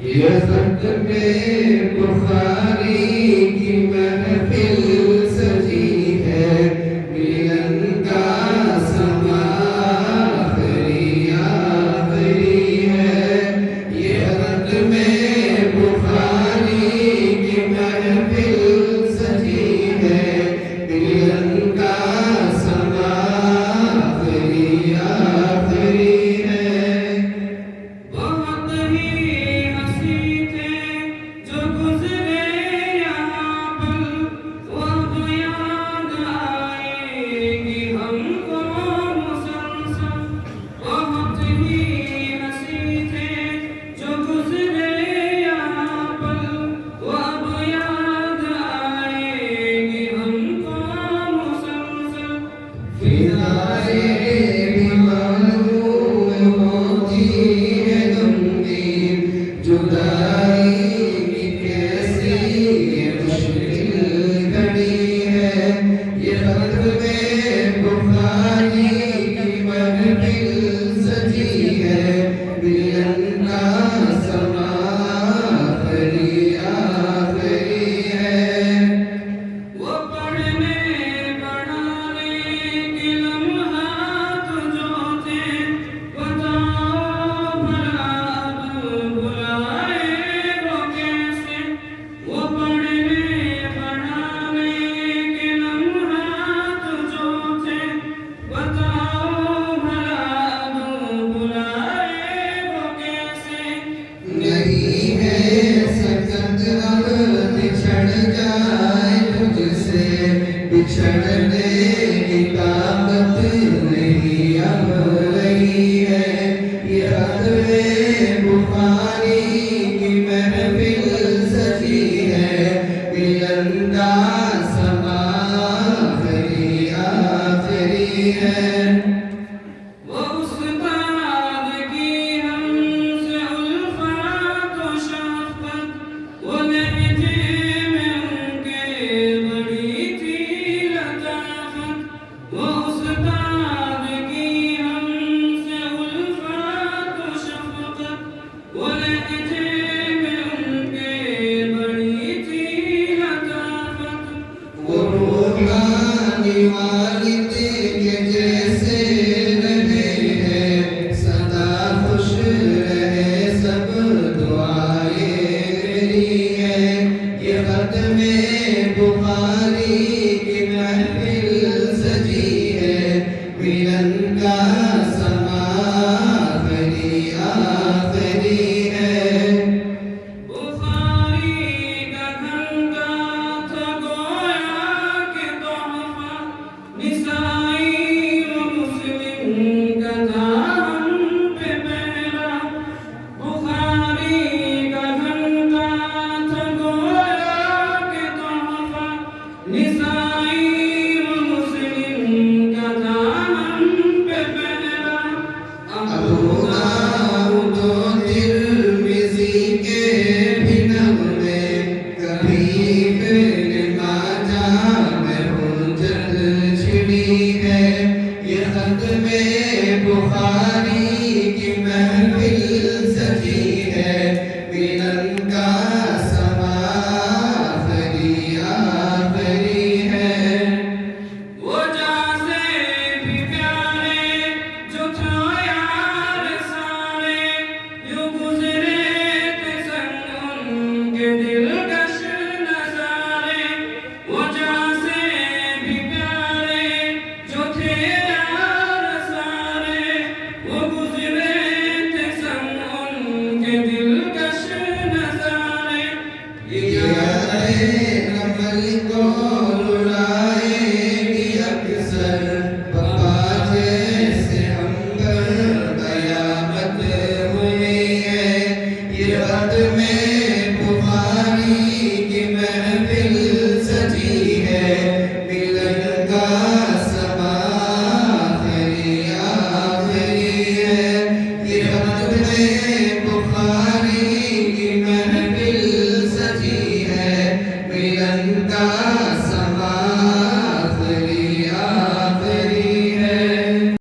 یہ ختم بخاری کی محفل سجی ہے، ملن کا سما آخری آخری ہے۔ یہ ختم بخاری کی محفل سجی ہے، ملن کا سما آخری آخری ہے۔ بہت ہی ہنسی تھے جو گزرے یہاں پر، وہ اب یاد آئے گی ہم کو مسلسل۔ بہت ہی ہنسی تھے جو گزرے یہاں پر، وہ اب یاد آئے گی ہم کو مسلسل۔ فضائے بھی معلوم ہوتی ہے غمگین، جدائی کی کیسی مشکل گھڑی ہے۔ یہ ختم بخاری کی محفل سجی ہے، ملن کا سما آخری آخری ہے۔ وہ پڑھنے پڑھانے کے لمحات جو تھے، بتاؤ بھلا اب بلائے وہ کیسے۔ وہ پڑھنے پڑھانے کے لمحات جو تھے، بتاؤ بھلا اب بلائے وہ کیسے۔ نہیں ہے سکت اب بچھڑ جائے تجھ سے، بچھڑنے کی طاقت نہیں اب رہی ہے۔ یہ ختم بخاری کی محفل سجی ہے، ملن کا سما آخری آخری ہے۔ وہ استاد کی ہم سے الفت و شفقت، وہ لہجے میں ان کے بڑی تھی لطافت۔ وہ استاد کی ہم سے الفت و شفقت، وہ لہجے